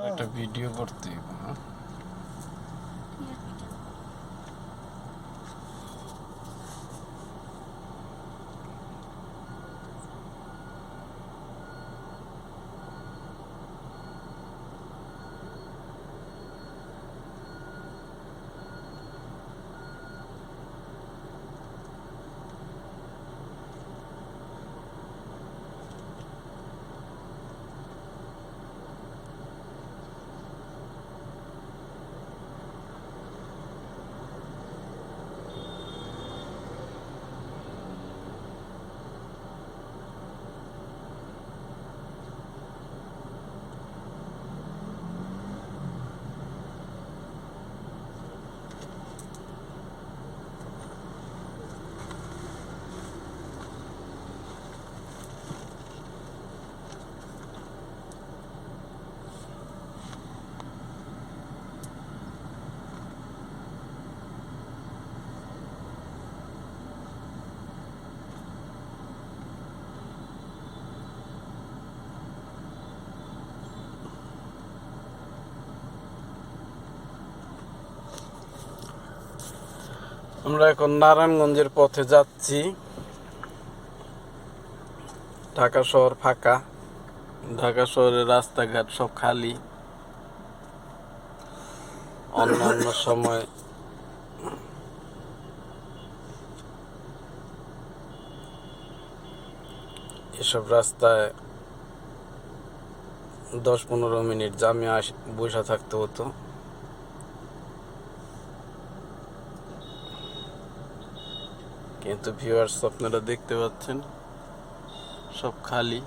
একটা ভিডিও করতে হবে, হ্যাঁ? আমরা এখন নারায়ণগঞ্জের পথে যাচ্ছি। ঢাকা শহর ফাঁকা, ঢাকা শহরের রাস্তাঘাট সব খালি। অন্যান্য সময় এসব রাস্তায় 10-15 মিনিট জামে বসে থাকতে হতো। কিন্তু ভিউয়ার্স, আপনারা দেখতে পাচ্ছেন সব খালি।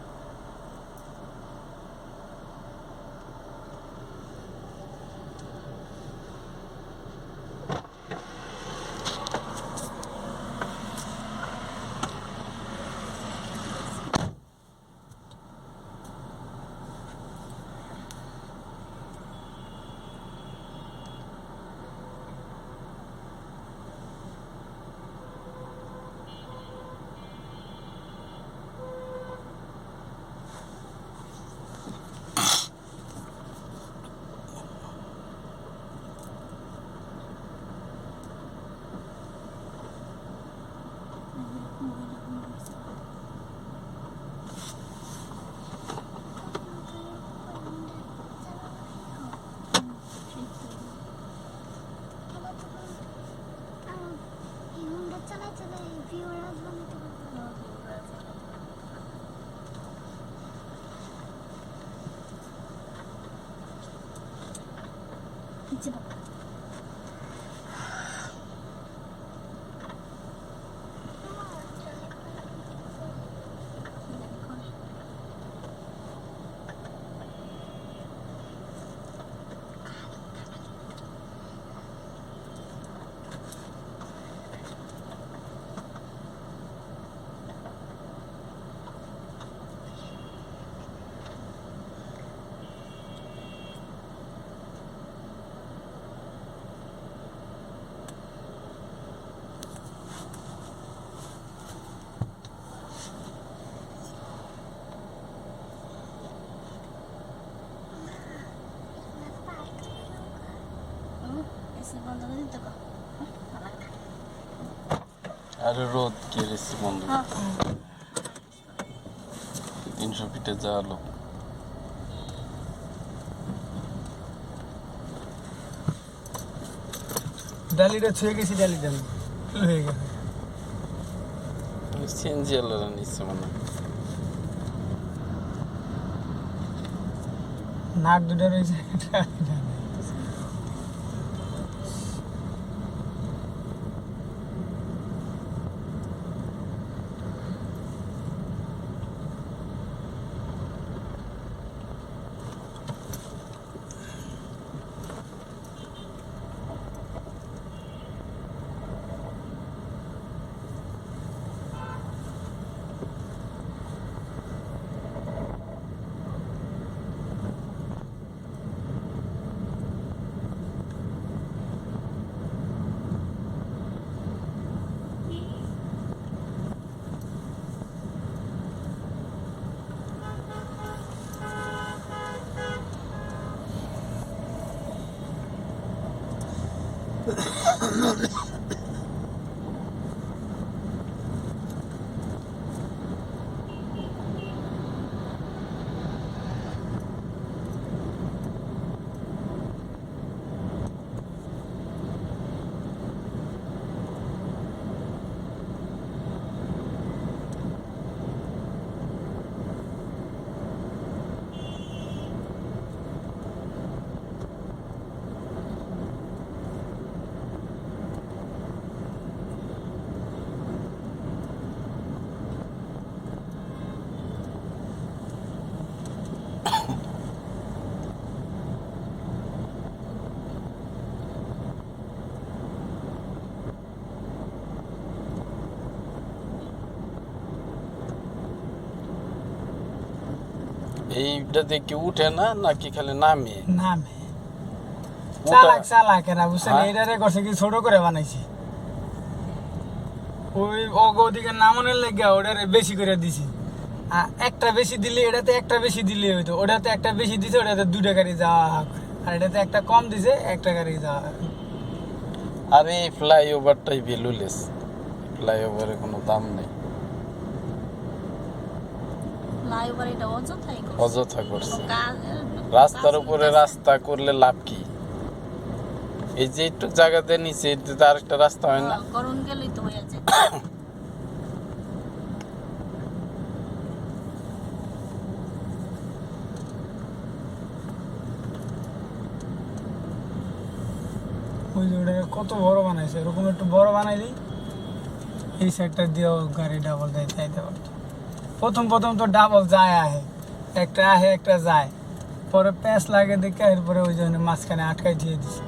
আরে রোদ কে রেসি বন্ধ, 300 ফিটে যা আলো। ডালিটা ছুঁয়ে গেছি, ডালিটা হয়ে গেছে। সিএনজি আলাদা নিচ্ছে মানে নাক দুটো রয়েছে। এইটাতে কি উঠে না নাকি খালি নামে? নামে ওটা- চালাক এরা বুঝছেন, হ্যাঁ। এটারে করছে কি ছোট করে বানাইছে। ওই ওদিকে নামানোর লেগে ওটারে বেশি করে দিছি। একটা বেশি দিলে এটাতে একটা বেশি দিলে হইতো, ওটাতে একটা বেশি দিছে, ওটাতে 2 গাড়ি যাওয়া করে, আর এটাতে একটা কম দিছে, 1 গাড়ি যাওয়া। আর এই ফ্লাইওভারটাই ভ্যালুলেস, ফ্লাইওভারের কোনো দাম নেই, ফ্লাইওভার এটা অযথাই করছে। অযথা করছে। কোনো কাজ রাস্তার উপরে রাস্তা করলে লাভ কি? এই যে একটু জায়গাতে নিচে এটাতে আরেকটা রাস্তা হয় না? করণ গেলেই তো হয়ে যায়। ওই যে ওটাকে কত বড় বানাইছে, এরকম একটু বড় বানাইলি এই সাইডটা দিয়েও গাড়ি ডাবল যাইতে পারতো। প্রথম তো ডাবল যায় আহে, একটা আহে একটা যায়, পরে প্যাঁচ লাগে দেখে এরপরে ওই জন্য মাঝখানে আটকাই দিয়ে দিছে।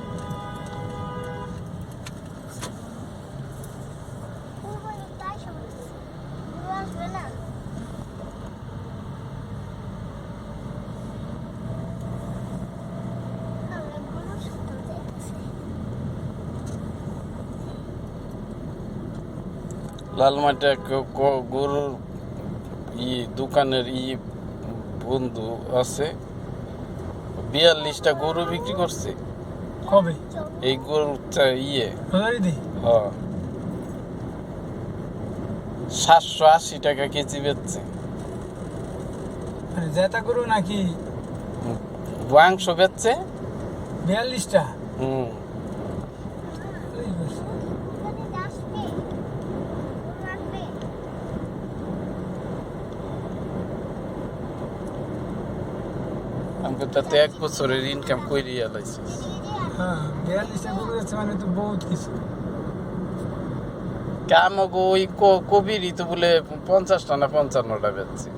লালমাটিয়া গরুর দোকানের বন্ধু আছে, 42টা গরু বিক্রি করছে। কবে? এই গরুটা রোজারিতে? হ্যাঁ, 780 টাকা কেজি বেচছে। মানে জেতা গরু নাকি? মাংস বেচছে। 42টা? হুম, আমাকে তাতে 1 বছরের ইনকাম করে লাইছে। হ্যাঁ, 42টা গরু আছে মানে তো বহুত কিছু। আমাকে ওই কবিরই তো বলে 50টা না 55টা বেচছে,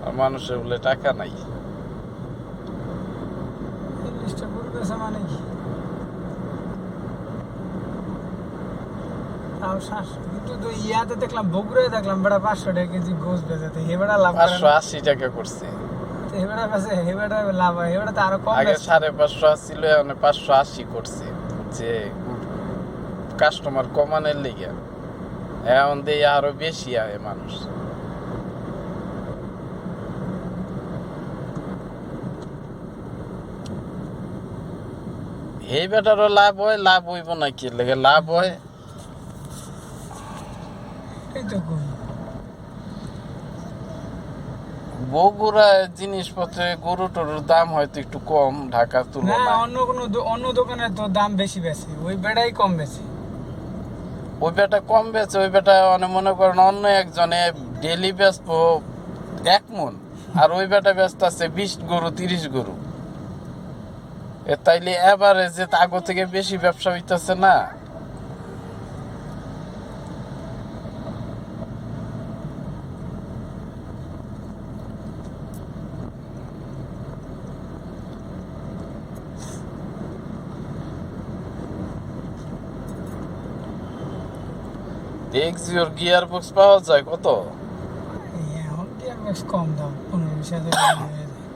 আর মানুষের বলে টাকা নাই। 42টা গরু আছে মানে কি? তাও 700, কিন্তু তো ইয়াতে দেখলাম, বগুড়ায় দেখলাম বেড়া 500 টাকা কেজি গোস বেচাতে, হেবেড়া লাভ করে না। 580 টাকা করছে। হেবেড়া বেচে, হেবেড়া লাভ হয়, হেবেড়া তো আরো কম আগে বেচে। 550 আসছিল, এখন 580 করছে, যে কাস্টমার কমানোর লেগে। এখন দিয়ে আরো বেশি আয় মানুষ। এই বেটারও লাভ হয়, লাভ হইব না কি লেগে লাভ হয়। এই তো কই। বগুড়া জিনিসপত্রে গরু টরুর দাম হয়তো একটু কম ঢাকার না, তুলনায়। অন্য দোকানে তো দাম বেশি বেশি, ওই বেড়াই কম বেশি। ওই বেটা কম বেচে, ওই বেটা অনেক মনে করেন অন্য একজনে ডেলি বেচবো 1 মণ, আর ওই বেটা ব্যস্ত আছে 20 গরু 30 গরু। তাইলে এভারেজে আগে থেকে বেশি ব্যবসা হইতেছে না। দেখছি ওর গিয়ার বক্স পাওয়া যায় কত? এখন গিয়ার বক্স কম দাম, 15-20 হাজার হয়ে যায়।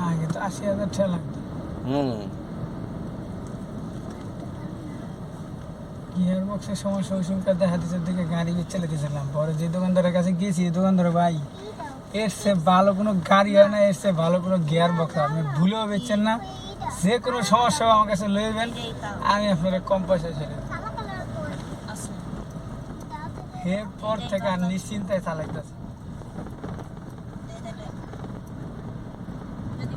আগে তো 80,000 টাকা লাগতো। হুম, গিয়ার বক্সের সমস্যা ওই সময়কার দেখা দিচ্ছে, দিকে গাড়ি চালাতেছিলাম, পরে যে দোকানদারের কাছে গেছি, দোকানদার ভাই এর সে ভালো কোনো গাড়ি হয় না, এর সে ভালো কোনো গিয়ার বক্স আপনি ভুলেও বেচছেন না। যে কোনো সমস্যা আমার কাছে লইবেন, আমি আপনার কম পয়সায় ছেড়ে দেব। আছে এরপর থেকে আর নিশ্চিন্তায় চালাইতেছে,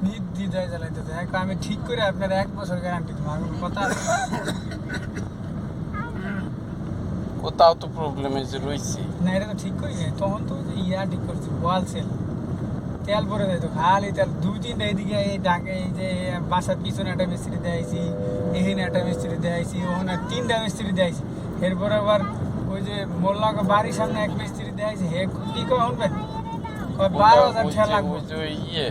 নির্দ্বিধায় চালাইতেছে। এখন আমি ঠিক করে আপনার 1 বছর গ্যারান্টি দেবো, আর কোনো কথা আছে? কোথাও তো প্রবলেম এসে রয়েছে। না, এটা তো ঠিক করি নাই, তখন তো ওই যে ইয়া ঠিক করছি, ওয়াল সেল তেল পরে যাইতো খালি তেল। 2-3টা এদিকে এই ঢাকা, এই যে বাসার পিছনে একটা মিস্ত্রি দেয়াইছি, এখানে একটা মিস্ত্রি দেয়াইছি, ওখানে 3টা মিস্ত্রি দেয়াইছি। এরপর আবার ওই যে মোল্লা বাড়ির সামনে এক মিস্ত্রি দেয়াইছি। হে কি কয় শুনবেন, 12,000 টাকা লাগবে। ওই যে ইয়ে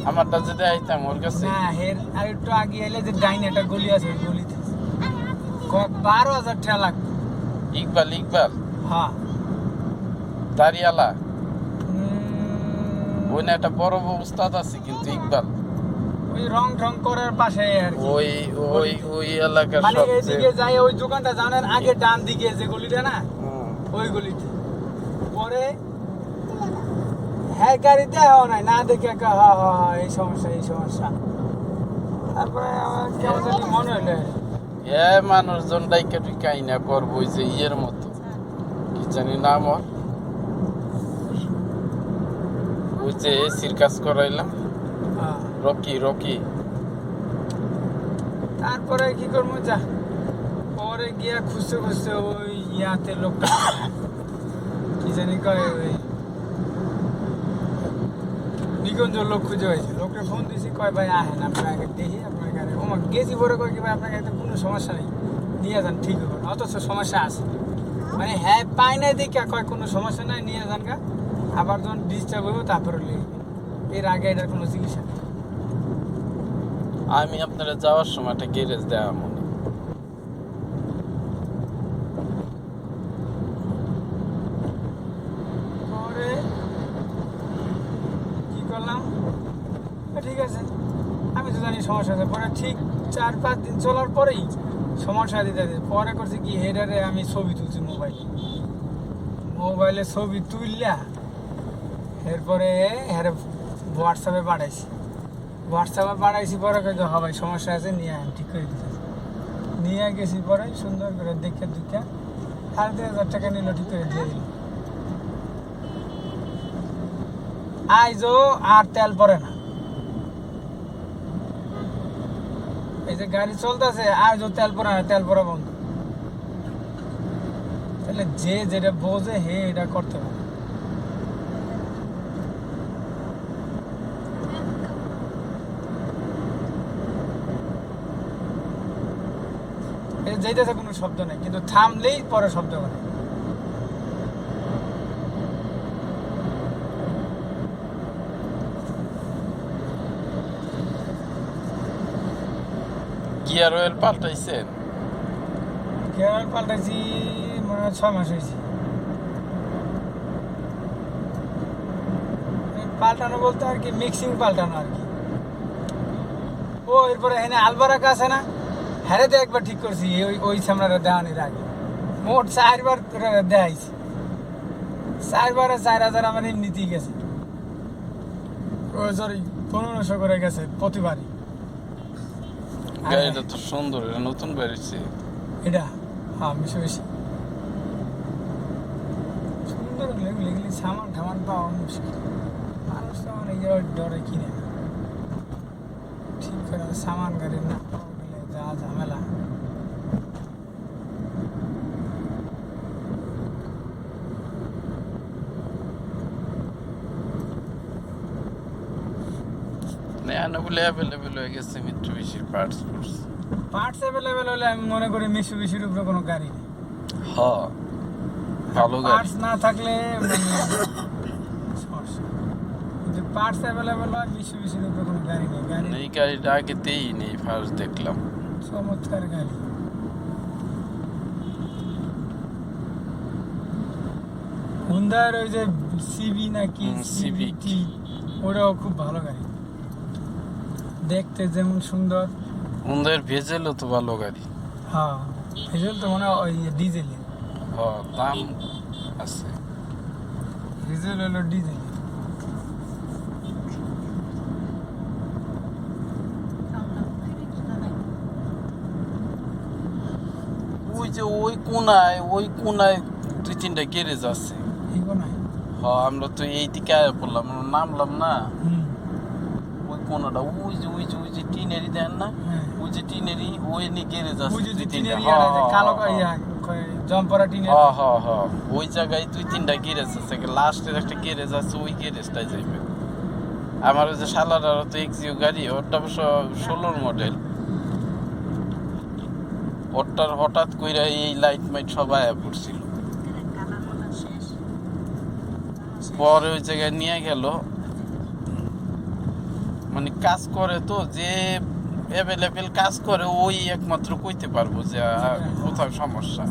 আমারটা যদি আইতাম ওর কাছে, না, হের আর একটু আগে এলে যে ডাইনে একটা গলি আছে, ওই গলিতে কয় 12,000 টাকা লাগবে। ইকবাল ইকবাল হ্যাঁ, দাঁড়িয়ালা ওই না একটা বড় উস্তাদ আছে কিন্তু ইকবাল, ওই রং ঢং করার পাশে আর কি। ওই ওই ওই এলাকার মানে সবচেয়ে এইদিকে যাই, ওই দোকানটা জানেন আগে ডান দিকে যে গলিটা না, হুম। ওই গলিতে। পরে হ্যাঁ গাড়ি দেওয়া নাই, না দেখে হা হা হা এই সমস্যা এই সমস্যা। তারপরে আমার কেমন জানি মনে হইলো এ মানুষজন ডাইকা টুকাই না করবো ওই যে ইয়ের মতো, কি জানি নাম ওর, ওই যে এসির কাজ করাইলাম, রকি রকি। তারপরে কি করবো যা, পরে গিয়া খুঁজতে খুঁজতে ওই ইয়াতে লোকটা কি জানি কয়, ওই নিকুঞ্জ লোক খুঁজে হয়েছে। লোককে ফোন দিয়েছি, কয় ভাই আহেন আপনার আগে দেখি আপনার গাড়ি। ও গেছি পরে কয় কি ভাই আপনার গাড়িতে কোনো সমস্যা নেই, নিয়ে যান ঠিক হবে, অথচ সমস্যা আছে। মানে হ্যাঁ পাই নাই দেখে কয় কোনো সমস্যা নাই, নিয়ে যান গা, আবার যখন ডিস্টার্ব হইব তারপরে লিখবে। এর আগে এটার কোনো চিকিৎসা নেই। আমি আপনারা যাওয়ার সময় একটা গ্যারেজ দেওয়া মনে, পরে কি করলাম, ঠিক আছে আমি তো জানি সমস্যা আছে। পরে ঠিক 4-5 দিন চলার পরেই সমস্যা দিতে দিতে পরে করছি কি, হেডারে আমি ছবি তুলছি মোবাইলে ছবি তুললা, এরপরে হ্যাঁ হোয়াটসঅ্যাপে পাঠাইছি। পরে কিন্তু হ্যাঁ ভাই সমস্যা আছে, নিয়ে আন ঠিক করে দিতে। নিয়ে গেছি, পরে সুন্দর করে দেখে 3,500 টাকা নিল, ঠিক করে দিয়ে দিল। আইজও আর তেল পরে না, এই যে গাড়ি চলতেছে আইজও তেল পরে না, তেল পরা বন্ধ। তাহলে যে যেটা বোঝে হে এটা করতে পারে। যেটাতে কোনো শব্দ নেই, কিন্তু থামলেই পরে শব্দ করে। গিয়ার অয়েল পাল্টাইছেন? গিয়ার পাল্টাইছি মনে হয় 6 মাস হয়েছে। পাল্টানো বলতে আর কি মিক্সিং পাল্টানো আর কি। ও এরপরে এখানে আলবারাকা আছে না, হ্যারেতে একবার ঠিক করছি, ওই সামনাটা দেওয়ানির আগে মোট 4বার দেখাইছি। 4বারে 4,000 আমার এমনিতেই গেছে, ও সরি 1500 করে গেছে প্রতিবারই। গাড়িটা তো সুন্দর, এটা নতুন বেরিয়েছে। এটা হ্যাঁ বেশি সুন্দর এগুলি সামান ঠামান পাওয়া মুশকিল। মানুষ তো আমার এই ডরে কিনে না, ঠিক করে সামান গাড়ি না পাওয়া গেলে যা ঝামেলা। বলে অ্যাভেলেবেল হয়ে গেছে মিত্রবিশির পার্টস অ্যাভেলেবেল হলে আমি মনে করি মিশুবিশির উপরে কোনো গাড়ি নেই। হ্যাঁ ভালো গাড়ি। পার্টস না থাকলে মানে সমস্যা, কিন্তু পার্টস অ্যাভেলেবেল হয় মিশুবিশির উপরে কোনো গাড়ি নেই। এই গাড়িটা আগেতেই নেই, ফার্স্ট দেখলাম। চমৎকার গাড়ি। হুন্ডার ওই যে সিবি নাকি সিবিটি, ওটাও খুব ভালো গাড়ি, দেখতে যেমন সুন্দর। হুন্ডার ভেজেলও তো ভালো গাড়ি। হ্যাঁ ভেজেল তো মনে হয় ওই ডিজেল, হ্যাঁ দাম আছে। ডিজেল হলো ডিজেল। ওই কোনায় 2-3টা গ্যারেজ আছে। এগো নাই। আমরা তো এই দিকে আয়া পড়লাম, আমরা নামলাম না হুম, ওই কোনাটা, ওই যে টিনেরই দেন না, হ্যাঁ। ওই যে টিনেরই ওই নি গ্যারেজ আছে ওই যে 2-3টা। টিনের ইয়াটা যে কালো জম্পরা টিনের। ওই জায়গায় 2-3টা গ্যারেজ আছে, লাস্টের একটা গ্যারেজ আছে, ওই গ্যারেজটাই যাইবে। আমার ওই যে শালার তো এক্সিও গাড়ি, ওরটা অবশ্য 16 মডেল। ওরটার হঠাৎ কইরা এই লাইট মাইট সবাই আয়া পড়ছিল, কালার মালার শেষ। পরে ওই জায়গায় নিয়ে গেল। মানে কাজ করে তো, যে অ্যাভেলেবেল কাজ করে ওই একমাত্র কইতে পারবো যে কোথাও সমস্যা।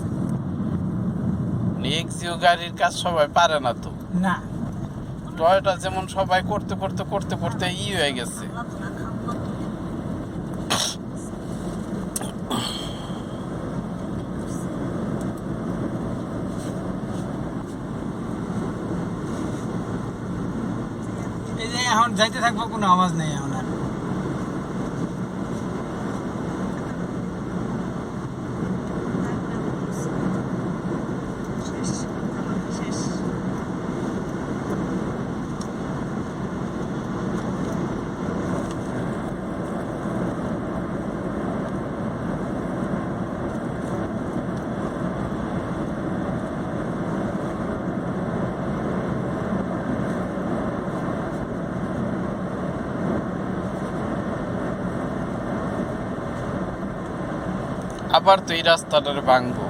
এক্সিও গাড়ির কাজ সবাই পারে না তো, না, টয়োটা যেমন সবাই করতে করতে করতে করতে হয়ে গেছে। এই যে এখন যাইতে থাকবো, কোনো আওয়াজ নেই এখন আর। আবার তো এই রাস্তাটার ভাঙবো।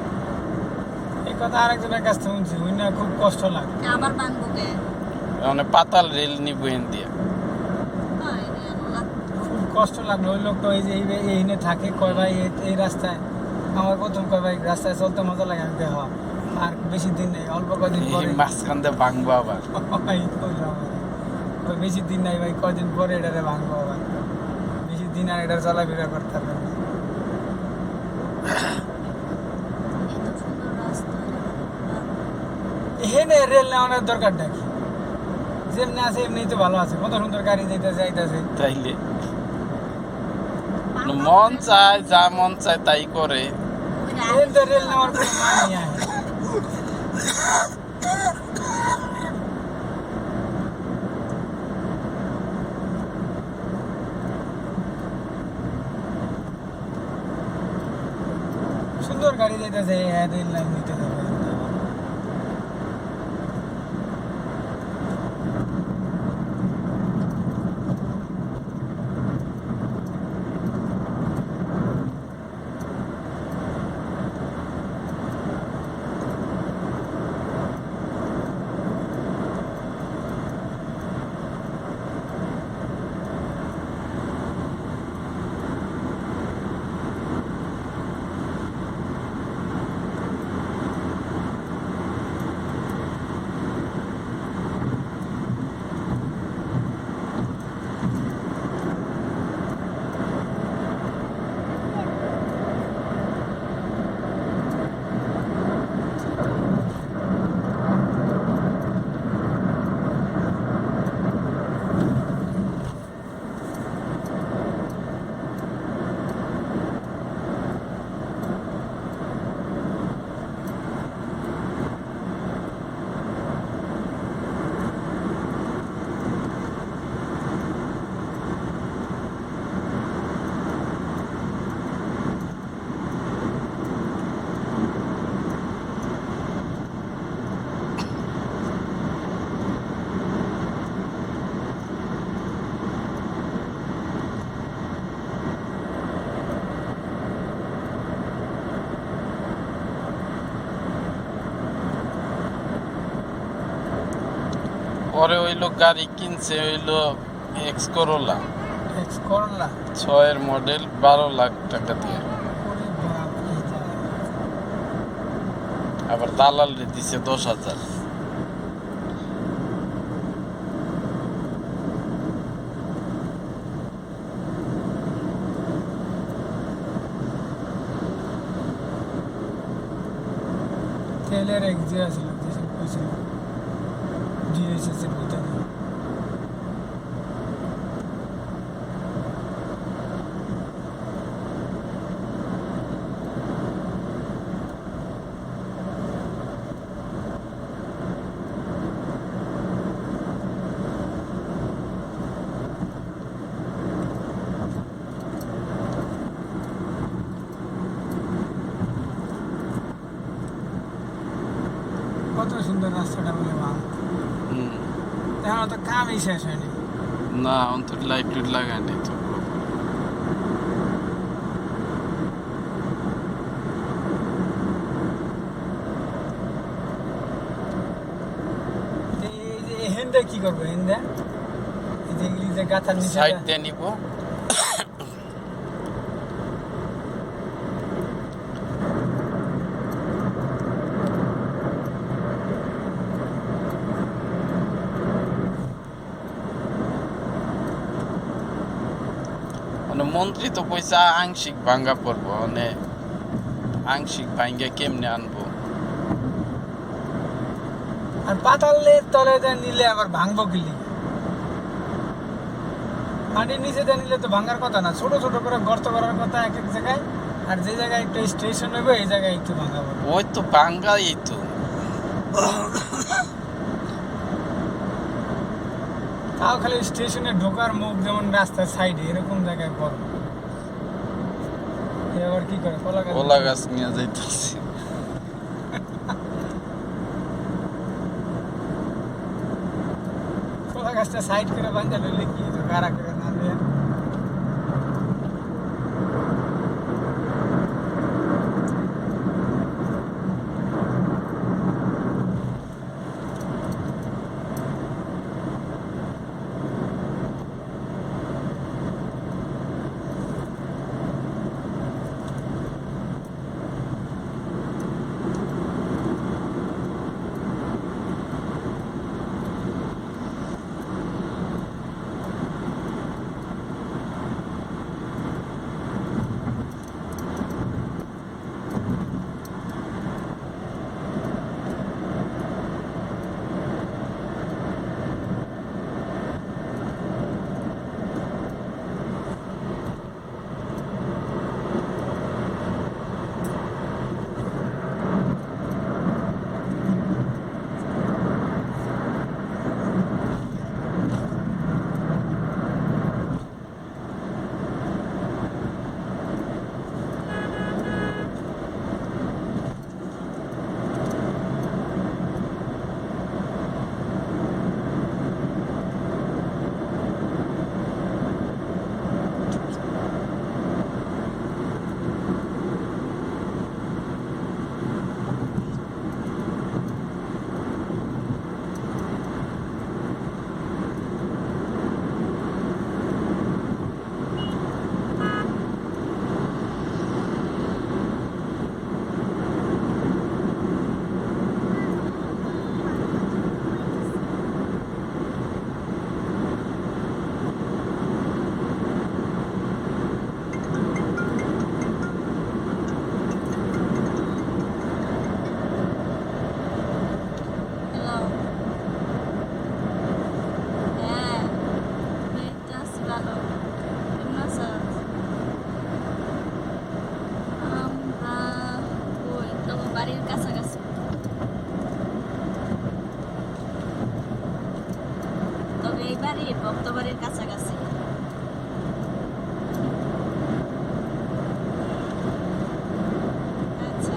এই কথা আরেকজনের কাছ থেকে শুনছি, ওই না খুব কষ্ট লাগে। আবার বাংবুকে মানে পাতাল রেল নিব এন দিয়া। খুব কষ্ট লাগলো। ওই লোকটা ওই যে এইখানে থাকে, কয় ভাই এই রাস্তায় আমার প্রথম কয় ভাই রাস্তায় চলতে মজা লাগে। আমি কই, হ্যাঁ, আর বেশি দিন নেই, অল্প কদিন এই পরে মাঝখান দিয়ে ভাঙবো আবার। এই করলাম আর। কই বেশি দিন নাই ভাই, কদিন পরে এটারে ভাঙবো আবার। বেশি দিন আর এটার চলাফেরা করতে হবে না। এখানে রেল নেওয়ানোর দরকারটা কি? যেমনি আছে এমনি তো ভালো আছে, কত সুন্দর গাড়ি যাইতেছে আইতাছে। তাইলে মন চায়, যা মন চায় তাই করে। রেল নেওয়ার কোনো মানে আছে? সুন্দর গাড়ি যাইতেছে, রেল লাইন নিতে যাবে। পরে ওই লোক গাড়ি কিনছে, হইলো X Corolla, X Corolla. 6 model, 12 lakh টাকা দিয়ে। ওরে বাপ রে যা। আবার দালাল রে দিছে 10,000। তেলের এক যে আছিল, যেসব কইছিল ডিএসএস এর ভিতরে। কত সুন্দর রাস্তাটা বলে ভালো। হুম। এখন তো কামই শেষ হয়নি। না অন্তত লাইট টুট লাগায়নি তো এই যে হেন্দা কি করবো হেন্দা? এই যে এগুলি যে গাথার নিচে সাইড দিয়ে নিব। মানে মন্ত্রী তো পয়সা আংশিক ভাঙ্গা পড়বো মানে আংশিক ভাঙ্গে কেমনে আনবো? আর পাতালের তলে যা নিলে আবার ভাঙবো কিলি। মাটির নিচে যা নিলে তো ভাঙার কথা না, ছোট ছোট করে গর্ত করার কথা এক এক জায়গায়। আর যে জায়গায় একটু স্টেশন হবে এই জায়গায় একটু ভাঙাবো। ওই তো ভাঙ্গাই তো। তাও খালি স্টেশনে ঢোকার মুখ যেমন রাস্তার সাইডে এরকম জায়গায় বড়। এ আবার কি করে কলা গাছ? কলা গাছ নিয়ে যাইতেছি। কলা গাছটা সাইড করে বাঁধা লইলে কি হতো? গাড়া করে না দিয়ে। বাড়ির কাছাকাছি। তবে এই বাড়ির ভক্ত বাড়ির কাছাকাছি। আচ্ছা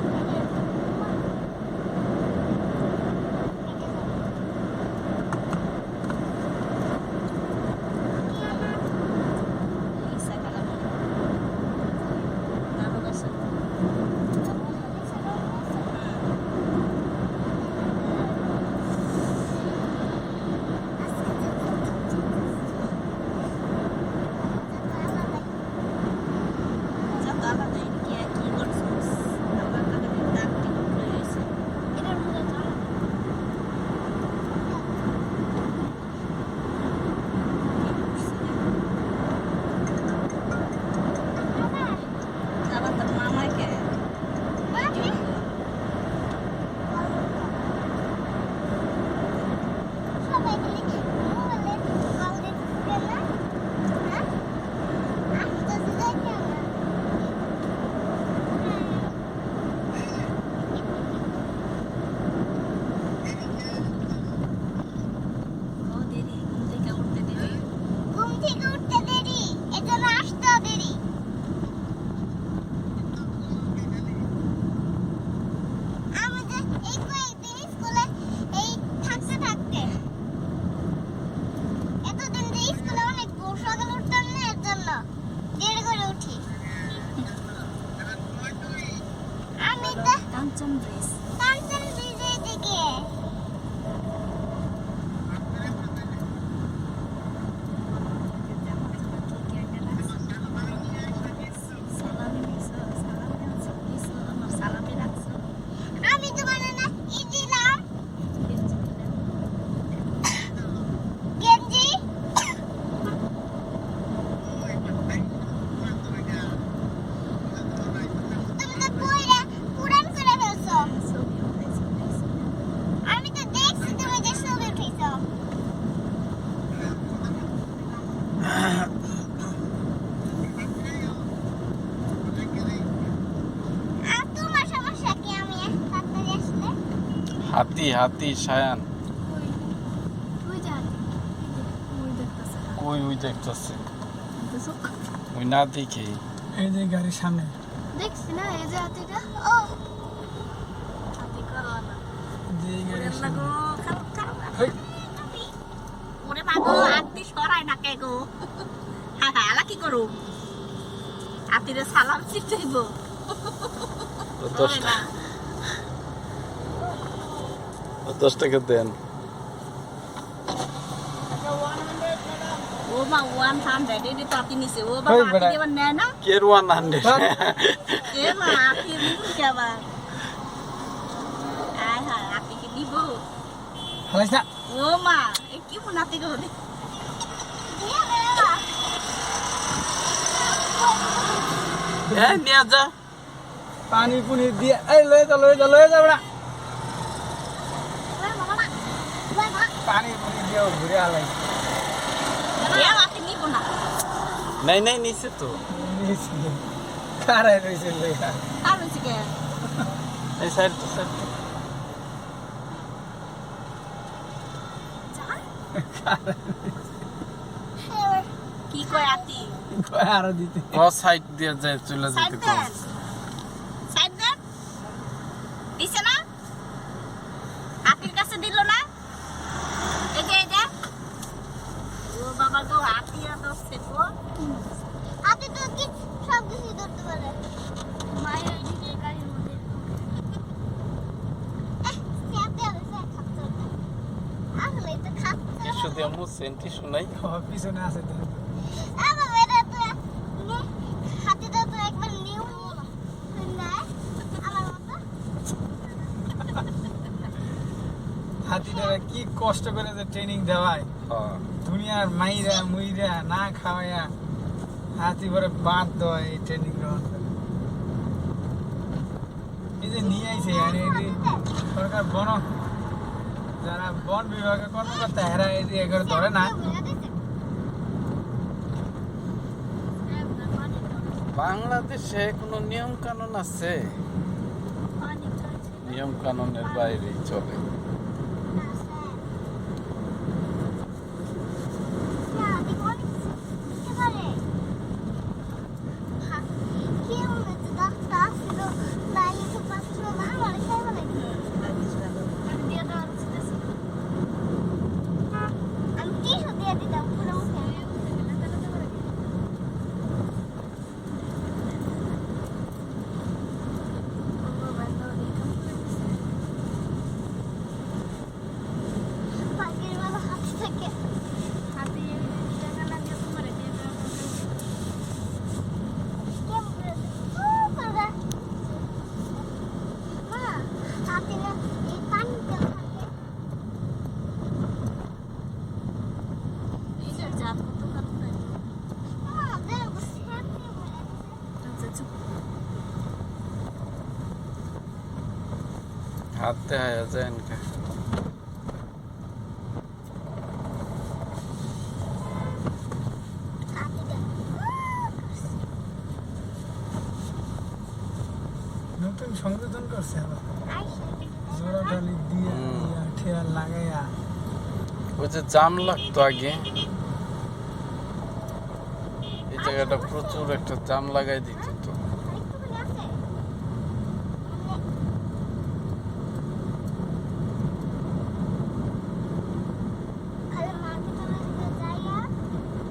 ব্রিজ কাঞ্চন ব্রিজের দিকে। আমি তোমার না ই দিলাম গেঞ্জি। তুমি তো পুরান করে ফেলছো। আমি তো দেখছি তুমি যে ছবি উঠেছো। আর তোমার সমস্যা কি? আমি তাড়াতাড়ি আসলে হাতি সায়ান কই ওই দেখতেছে ওই না দেখে এই যে গাড়ির সামনে দেখছি না এই যে হাতিটা। ও যে এই গাড়ির সামনে হেই, ওরে বাগো আত্মি সরাই না কে গো হ্যাঁ হ্যাঁ আলা কি করু আত্মিরে সালাম চিটাইব দশ টাকা দেন ও মা 100 এডি তো আতি নিছে ও ওই বাবা বেটা। আতি দেবার নেয় না কের 100 এ মা আতি নিবো কি আবার আয় হ্যাঁ আতি কি দিব হালাইস না। ও মা এ কি মুনাতি গো দিয়ে বেরো। হ্যাঁ নিয়ে যা পানি পুনি দিয়ে এই লয়ে যা বড়া। ওই বাবা না ওই বাবা পানি পুনি দিয়ে ঘুরে হালাই এ আতি নিব না নাই নিচে তো খারাই রয়েছে লইয়া। আর হইছে কে এই সাইড তো কি কয় আতি আরো দিতে সাইড দিয়ে যায় চলে সাইড যেতে দেন সাইড দেন দিছে না আতির কাছে দিল না এই যে ও বাবা গো আতি আর দছে গো হাতি তো কি সব কিছু ধরতে পারে। মায়ের দিকে গাড়ির মধ্যে খেতে হবে সে খাচ্ছে না। আসলে তো খাচ্ছে না। টিস্যু দিয়ে মুছেন টিস্যু নাই পিছনে আছে তো। বাবা এটা তো হাতিটা তো একবার নিউ না আমার মতো। হাতিটারা কি কষ্ট করে যে ট্রেনিং দেওয়ায় হ্যাঁ দুনিয়ার মাইরা মুইরা না খাওয়াইয়া হাতি পরে বাদ দেওয়া এই ট্রেনিং গ্রহণ করে। এই যে নিয়ে আইছে আর এই যে সরকার যারা বন বিভাগের কর্মকর্তা এরা এই যে এগুলো ধরে না। বাংলাদেশে কোনো নিয়ম কানুন আছে নিয়ম কানুনের বাইরেই চলে আমি টিস্যু দিয়ে দিতাম পুরো মুখে। ভাগ্যের ভালো হাতি থাকে। কেমন করে? ও বাবা। মা, হাতি না এই পানিতে থাকে। এই যে জাত কত কাটতে মা, দেখো, হাতি বলে। আচ্ছা চুপ হাতে হায়া যায় না হাতিটা। নতুন সংযোজন করছে আবার আইসা। জোড়া ডালি দিয়ে ঠেয়ার লাগাইয়া ওই যে জাম লাগতো আগে এই জায়গাটা প্রচুর একটা জাম লাগাই দিত তো আরেকটুখানি আছে? তাহলে মার্কেটে দিকে যাইয়া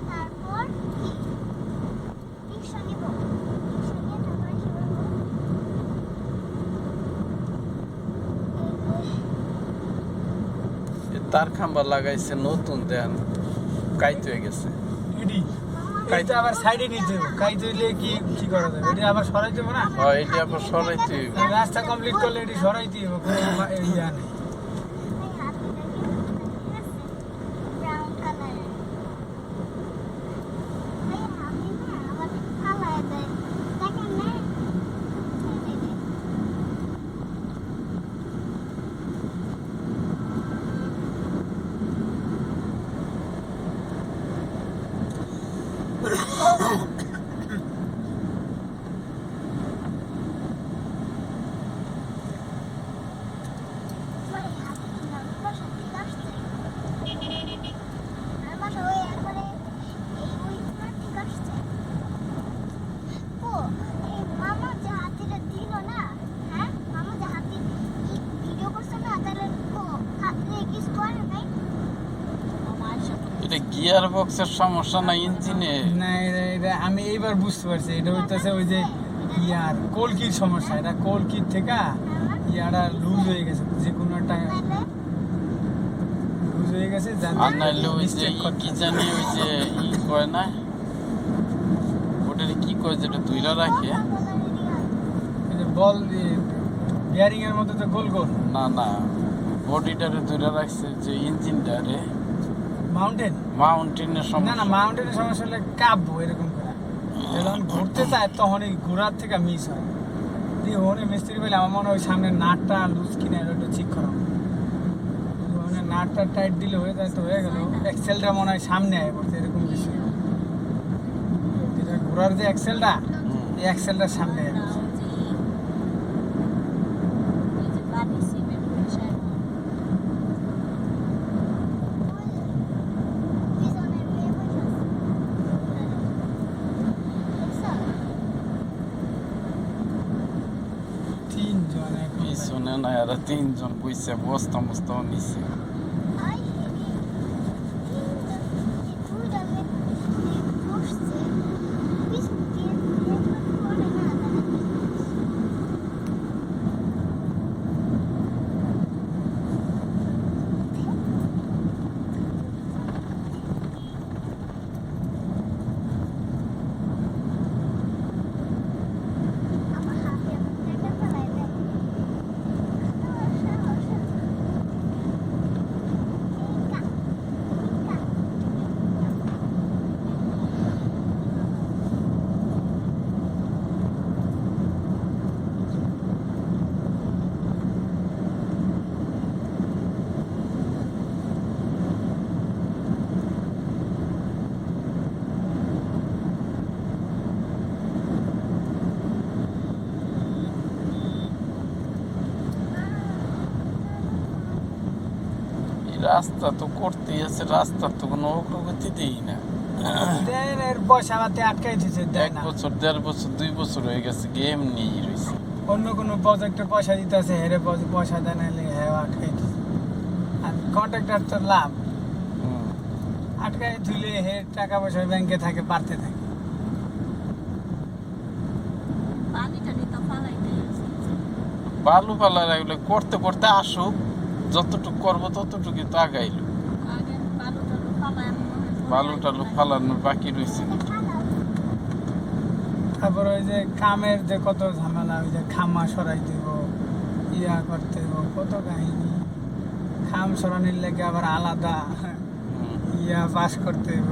তারপর রিক্সা নিব। রিক্সা নিয়ে তারপরে কি করবো? তার খাম্বা লাগাইছে নতুন দেন কাইতে হয়ে গেছে এডি কাইতে আবার সাইডে নিতে হবে কাইতে হইলে কি কি করা যাবে এডি আবার সরাইতে হবে না হ্যাঁ এটি আবার সরাইতে হইবে। রাস্তা কমপ্লিট করলে এডি সরাইতে হবে কোনো ইয়া নেই ব্রাউন কালারের আমি না আমার ফালায় দেয় দেখেন না এটা গিয়ার বক্সের সমস্যা না ইঞ্জিনে না এটা আমি এইবার বুঝতে পারছি এটা হইতেছে ওই যে ইয়ার কলকির সমস্যা এটা কলকির থেকে ইয়াটা লুজ হয়ে গেছে যে কোনো একটা লুজ হয়ে গেছে আর নাইলে ওই যে কি জানি ওই যে কয় না ওটারে কি কয় যেটা দুইরা রাখে বল বিয়ারিং এর মধ্যে তো গোল গোল না না বডিটারে দুইরা রাখছে যে ইঞ্জিনটারে মাউন্টেন মাউন্টেনের না সমস্যা না মাউন্টেনের সমস্যা হলে কাঁপবো এরকম করে যখন ঘুরতে চায় তখন এই ঘোরার থেকে মিস হয় দিয়ে ওখানে মিস্ত্রি পেলে আমার মনে হয় ওই সামনে নাটটা লুজ কিনে একটু ঠিক করা ওখানে নাটটা টাইট দিলে হয়ে যায় তো হয়ে গেল এক্সেলটা মনে হয় সামনে আয় পড়ছে এরকম কিছু যেটা ঘোরার যে এক্সেলটা এই এক্সেলটা সামনে আয় পড়ছে তিনজন এখন পিছনে না এরা তিনজন বইছে বস্তা মস্তাও নিছে রাস্তা তো করতেই আছে রাস্তার তো কোনো অগ্রগতি দেই না দেন এর পয়সা আমাতে আটকাই দিচ্ছে দেয় এক না বছর 1.5 বছর 2 বছর হয়ে গেছে গেম নিয়ে রয়েছে অন্য কোনো প্রজেক্টে পয়সা দিতে আছে হেরে পয়সা দেয় না হলে হ্যাঁ আটকাই দিচ্ছে আর কন্ট্রাক্টর তো লাভ হুম। আটকাই ধুলে হে টাকা পয়সা ব্যাংকে থাকে বাড়তে থাকে বালু পালার এগুলো করতে করতে আসুক যতটুকু করবো ততটুকু তো আগাইলো বালু টালু ফালানোর বাকি রয়েছে তারপর ওই যে কামের যে কত ঝামেলা ওই যে খামা সরাই দিব ইয়া করতে দিব কত কাহিনী খাম সরানির লেগে আবার আলাদা হুম। ইয়া পাস করতে দিব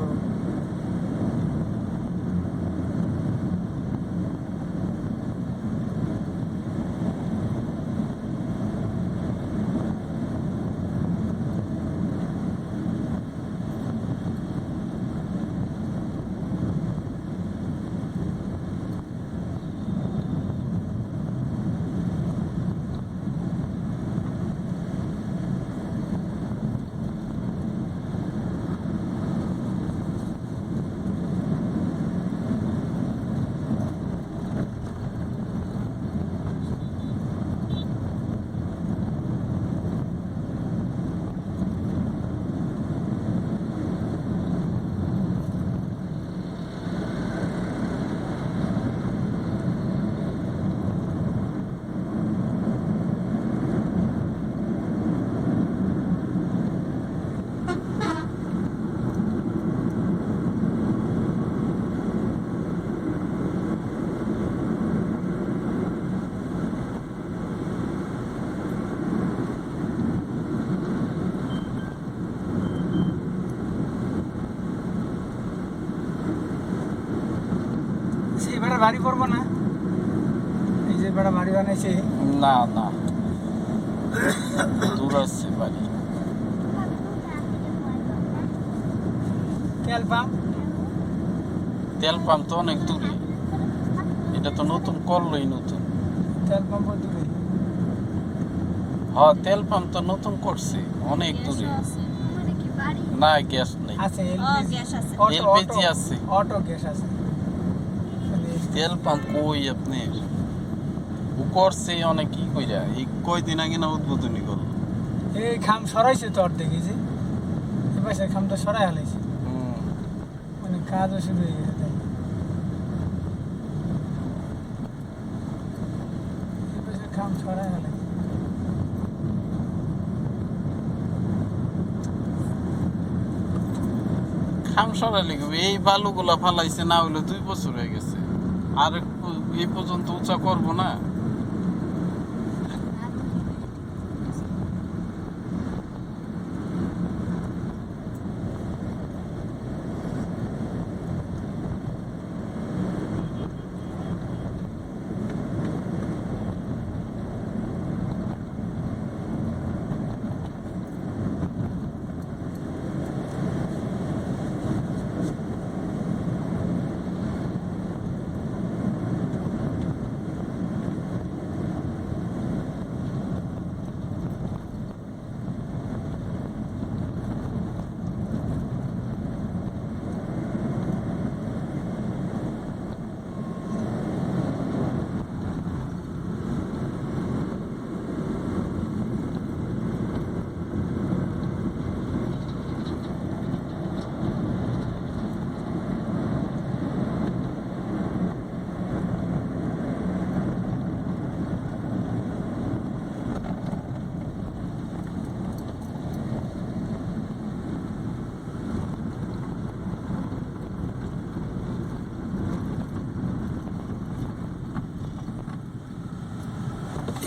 বাড়ি করবো না? এই যে বেটা বাড়ি বানাইছে, না না, দূর আছে বাড়ি। তেল পাম্প তেল পাম্প তো অনেক দূরে, এটা তো নতুন করলোই নতুন। তেল পাম্প দূরে। হ্যাঁ, তেল পাম্প তো নতুন করছে অনেক দূরে। না, গ্যাস নেই, আছে ও এলপিজি, গ্যাস আছে। LPG আছে। অটো গ্যাস আছে। তেল পাম্প কই আপনার? ও করছে অনেক কি কইরা, এই কয়দিন আগে না উদ্বোধনী করলো। এই খাম সরাইছে তো অর্ধেক, এই যে এই পাশে খামটা সরাই হালাইছে, হুম। মানে কাজও শুরু হয়ে গেছে তাই। এই পাশে খাম সরাই হালাইছে। খাম সরাইলে কি হবে? এই বালুগুলা ফালাইছে না হইলে 2 বছর হয়ে গেছে, আর এই পর্যন্ত উঁচা করবো না।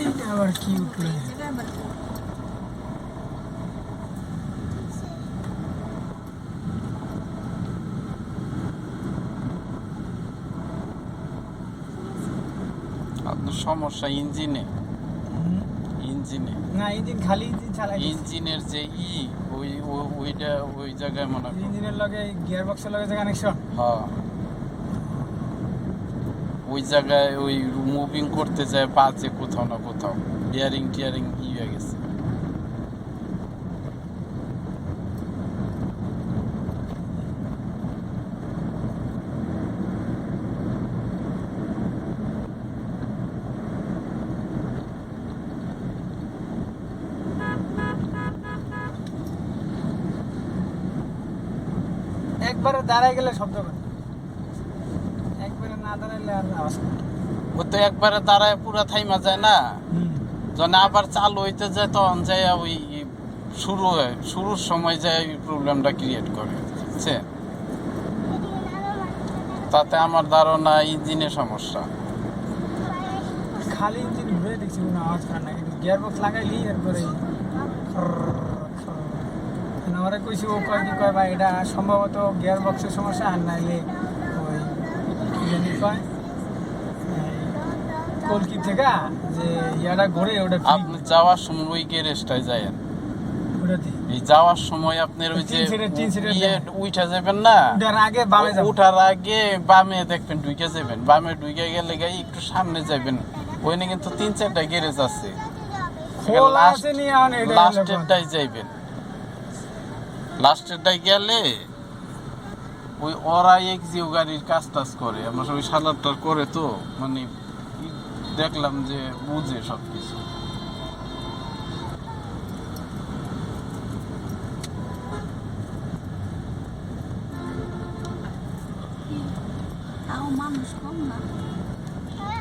এইটা আবার কি উঠলো? আপনার সমস্যা ইঞ্জিনে, হুম। ইঞ্জিনে না, ইঞ্জিন খালি ইঞ্জিন চালাই দিছে। ইঞ্জিনের যে ওইটা ওই জায়গায় মনে করো। ইঞ্জিনের লগে গিয়ার বক্সের লগে যে কানেকশন, হ্যাঁ, ওই জায়গায় ওই মুভিং করতে যায় বাজে কোথাও না কোথাও, বিয়ারিং টিয়ারিং হয়ে গেছে। একবারে দাঁড়ায় গেলে শব্দ করে, একবারে না দাঁড়াইলে আর আওয়াজ করে। ও তো একবারে দাঁড়ায় পুরা থাইমা যায় না, হুম। যখন আবার চালু হইতে যায় তখন যায় ওই শুরু হয়, শুরুর সময় যায় ওই প্রবলেমটা ক্রিয়েট করে, বুঝছেন? তাতে আমার ধারণা ইঞ্জিনের সমস্যা। খালি ইঞ্জিন ঘুরে দেখছি কোনো আওয়াজ করে না, কিন্তু গিয়ার বক্স লাগাইলি এরপরে আমারে কইছি, ও কয় কি কয় ভাই এটা সম্ভবত গিয়ার বক্সের সমস্যা, আর নাইলে ওই কি জানি কয় কলকি থেকে যে ইয়াটা ঘুরে ওটা আপনি যাওয়ার সময় ওই গ্যারেজটায় যায়, ওটাতে এই যাওয়ার সময় আপনার ওই যে তিন সিটের ইয়ে উঠা যাবেন না, ওটার আগে বামে যাবো। উঠার আগে বামে দেখবেন ঢুকে যাবেন, বামে ঢুকে গেলে গাই একটু সামনে যাবেন, ওইখানে কিন্তু 3-4টা গ্যারেজ আছে, খোলা আছে নিয়ে আনে, এটা লাস্টেরটাই যাইবেন। লাস্টেরটাই গেলে ওই ওরা এক্সিও গাড়ির কাজ টাজ করে, আমার ওই সালাদটার করে তো, মানে দেখলাম যে বুঝে সবকিছু। তাও মানুষ কম না,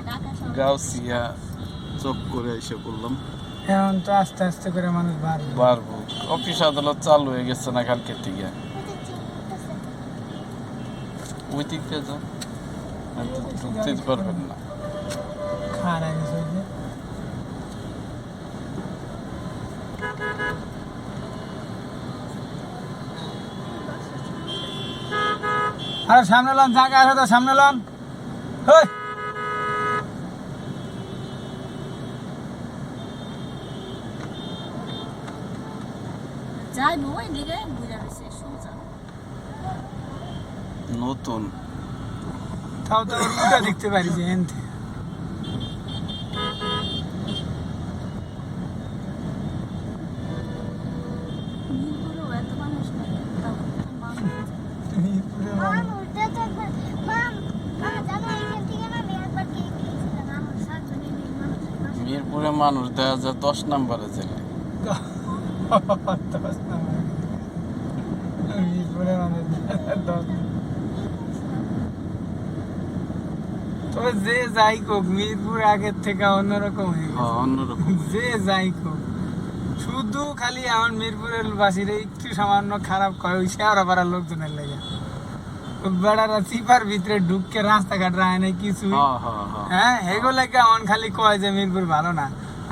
ঢাকা শহরে। গাউসিয়া চক করে এসে বললাম এখন তো আস্তে আস্তে করে মানুষ বাড়বে। পারবো। অফিস আদালত চালু হয়ে গেছে না কালকের থেকে, ওই দিক দিয়ে যান, ঢুকতে পারবেন না। খার আগে সইছে। আরে সামনে লন, জায়গা আছে তো সামনে লন। ওই যাই ওই দিকে ঘুরে গেছে সোজা নতুন তাও তো উল্টা দেখতে পারি যে এনতে মিরপুরেও এত মানুষ না তাও মানুষ মিরপুরে মাম উল্টা তো একবার মাম জানো এখান থেকে না আমি একবার কে গিয়েছিলাম আমার সাথে মানুষ মিরপুরে মানুষ দেখা যায় 10 নম্বরে জেলে মিরপুরে মানে তবে যে যাই কোক মিরপুর আগের থেকে অন্যরকম হয়ে গেছে হ্যাঁ অন্যরকম যে যাই কোক শুধু খালি আমার মিরপুরের বাসীরা একটু সামান্য খারাপ কয় ওই শেওড়া পাড়ার লোকজনের লেগে বেড়ারা চিপার ভিতরে ঢুককে রাস্তাঘাট রায় না কিছু হ্যাঁ হ্যাঁ হ্যাঁ হ্যাঁ এগুলোকে আমার খালি কয় যে মিরপুর ভালো না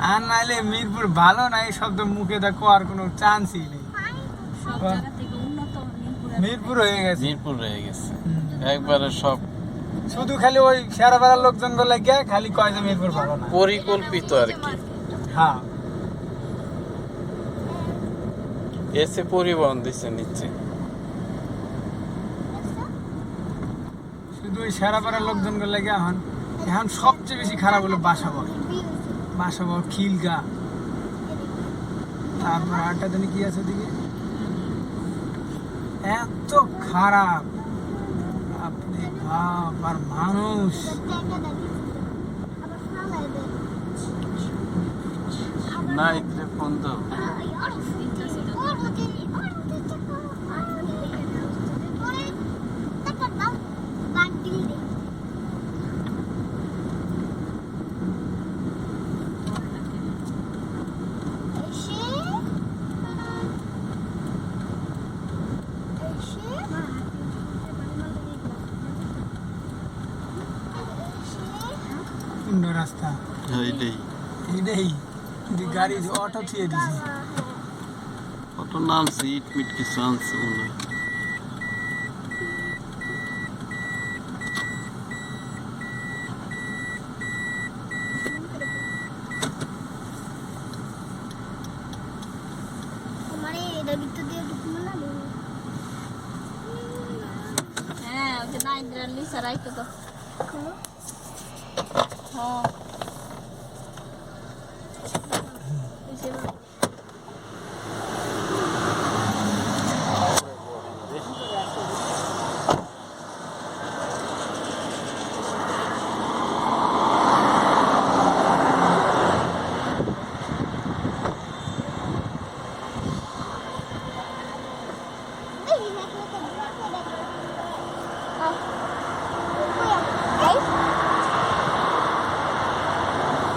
আর নাইলে মিরপুর ভালো না এই শব্দ মুখে দা কোয়ার কোনো চান্সই নেই সব জায়গা থেকে উন্নত মিরপুর হয়ে গেছে মিরপুর রয়ে গেছে হুম। একবারে সব শুধু খালি ওই শেয়ারা পাড়ার লোকজন গুলো গিয়ে খালি কয় যে মিরপুর ভালো না পরিকল্পিত আর কি হ্যাঁ এসে পরিবহন দিচ্ছে নিচ্ছে শুধু ওই শেয়ারা পাড়ার লোকজন গুলো গিয়ে এখন এখন সবচেয়ে বেশি খারাপ হলো বাসাবর খিলগা তারপর আটটা দিনে কি আছে ওদিকে এত খারাপ আপনি বাপ আর মানুষ না ইতরে ফোন দাও অন্য রাস্তা এইটাই এটাই কিন্তু গাড়ি অটো থিয়ে দিছে কত নামছে ইট মিট কিছু আনছে মনে হয় হ্যাঁ ওই যে নাইদ্রা লিসা রাইতো তো হ্যাঁ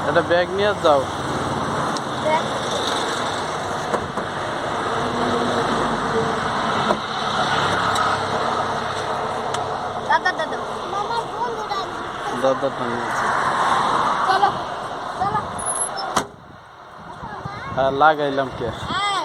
এটা ব্যাগ নিয়ে যাও দাদা দাদা দাদা টানিয়েছে চলো চলো আর লাগাইলাম কে হ্যাঁ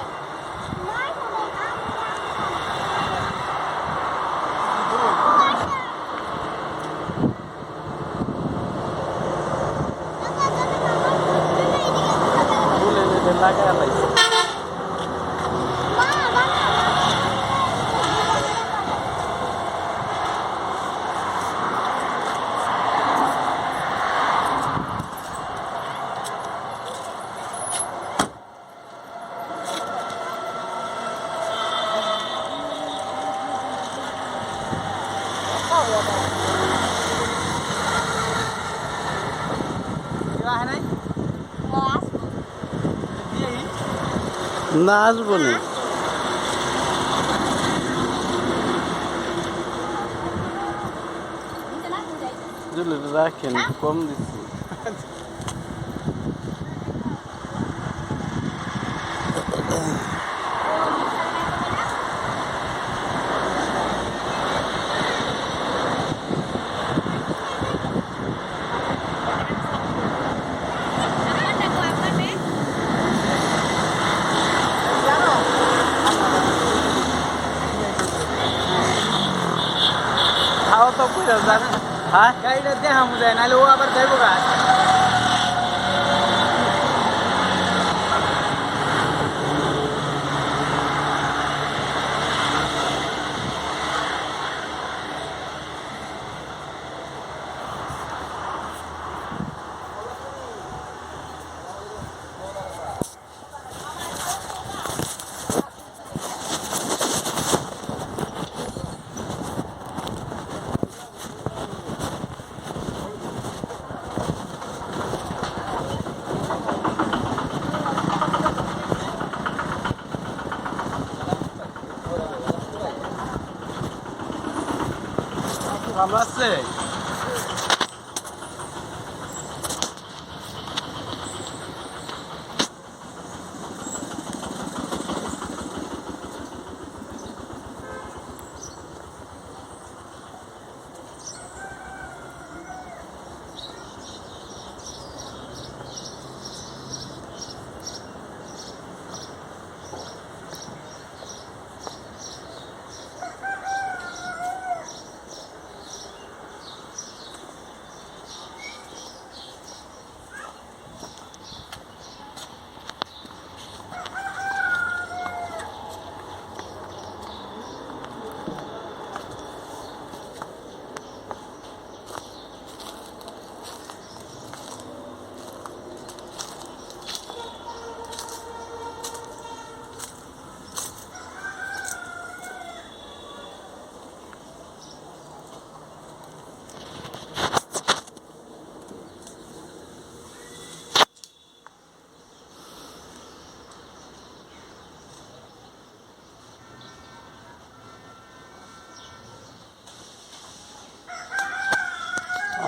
তুলে নিলে লাগাই লাইছে না আসবো না রাখেন কম দিচ্ছি খাওয়া তো কইরা জানেন হ্যাঁ গাড়িটা দেখা যায় নাহলে ও আবার যাইব গাছ ভালো আছে?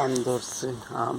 আম ধরছে, আম।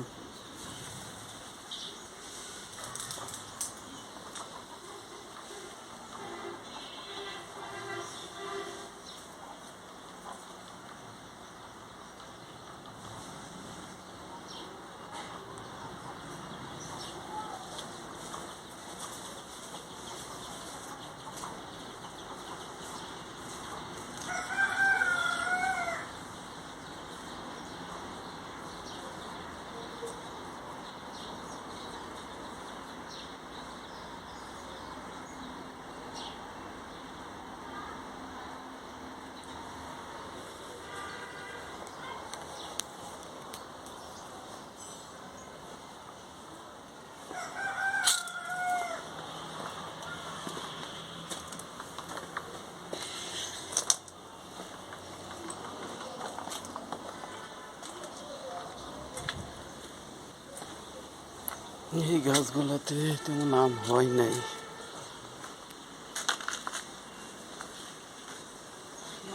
এই গাছগুলোতে তেমন আম হয় নাই।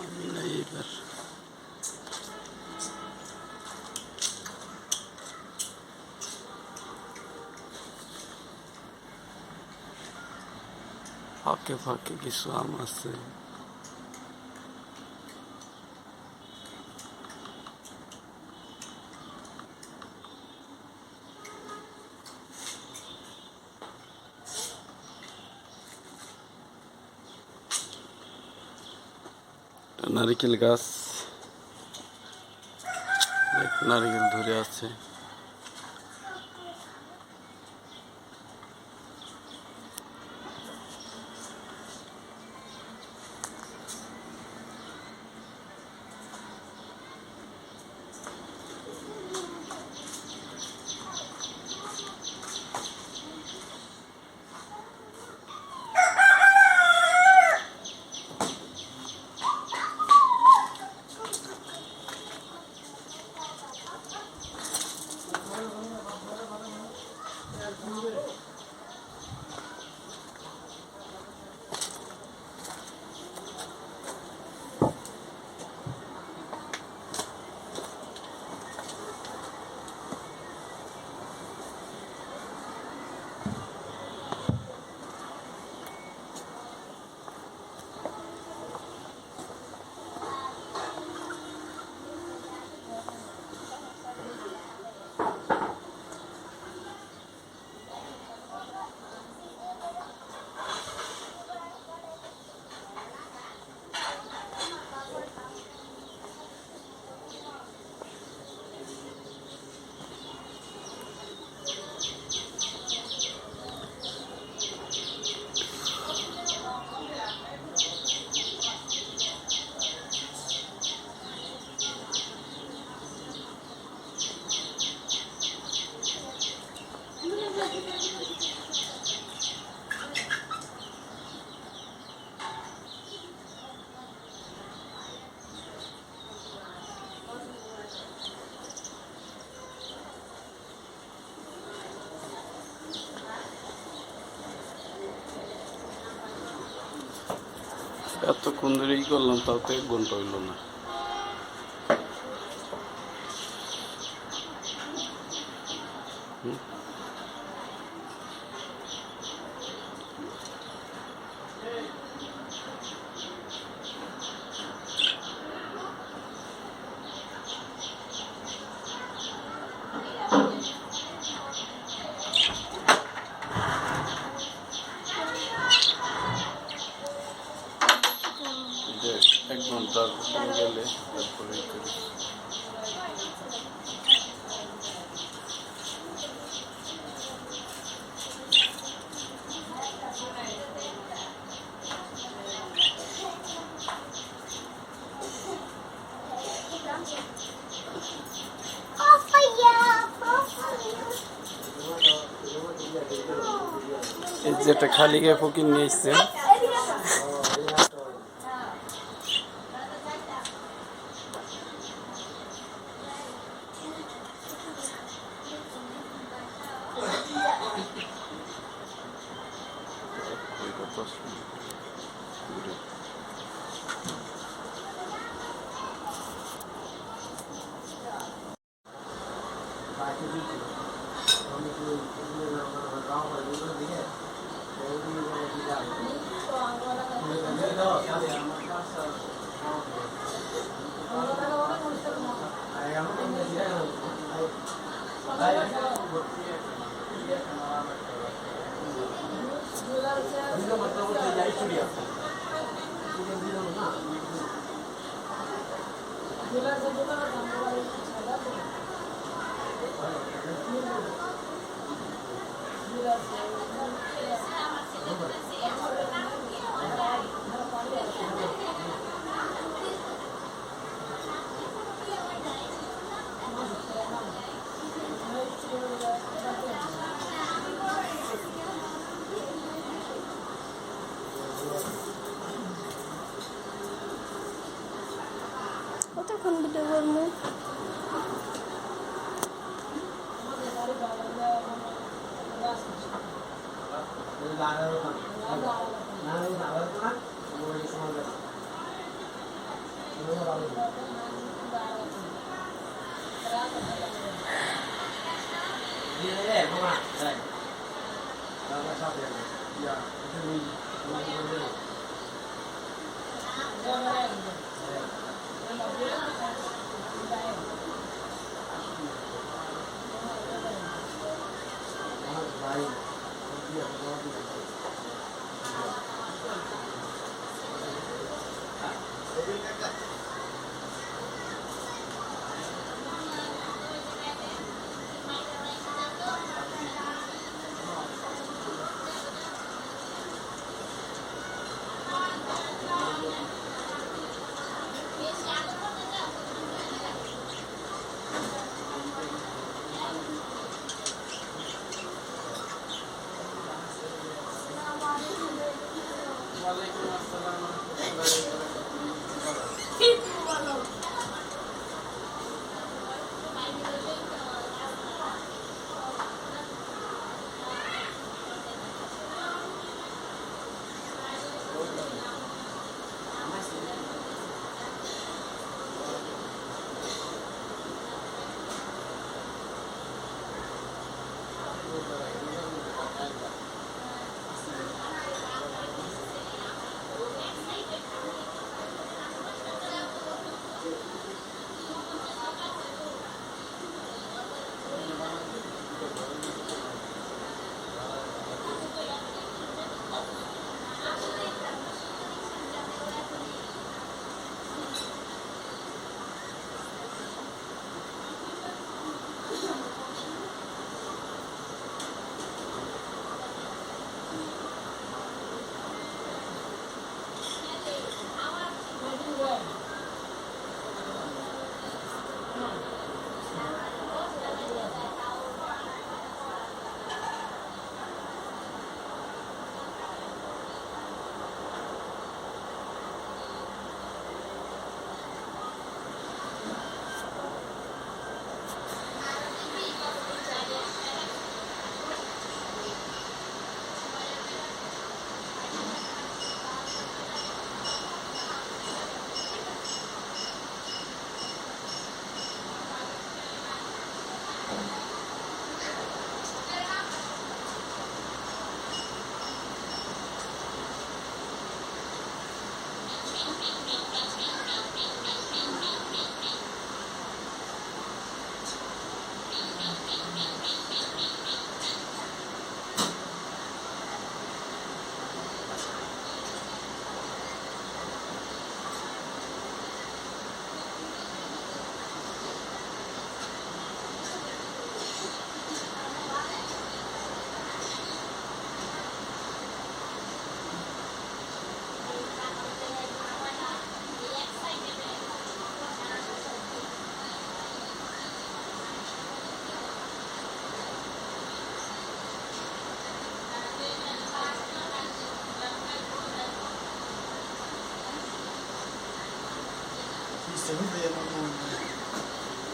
আমি নাই এবার। ফাঁকে ফাঁকে কিছু আম আছে। নারিকেল গাছ, নারিকেল ধরে আছে। এতক্ষণ ধরেই করলাম, তাও তো 1 ঘন্টা হইল না। তাহলে তারপরে করি। এই যেটা খালি গায়ে ফকির নিয়ে এসছে কতক্ষণ ভিডিও করবো?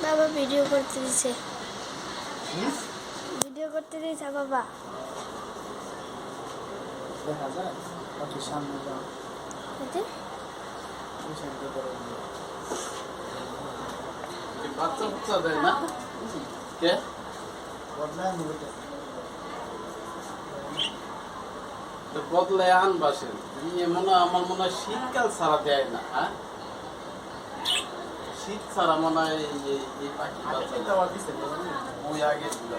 বাবা ভিডিও করতে দিছে ভিডিও করতে দিছে বাবা দেখা যায় কত সামনে যাও এতে বাচ্চা বাচ্চা দেয় না কে বদলে আনবাসেন আমার মনে হয় শীতকাল ছাড়া দেয় না, হ্যাঁ শীত ছাড়া মনে হয় এই পাখি বাচ্চা ওই আগে ছিল।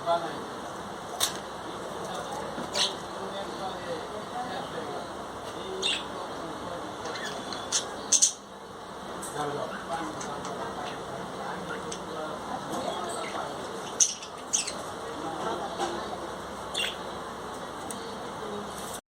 বানাই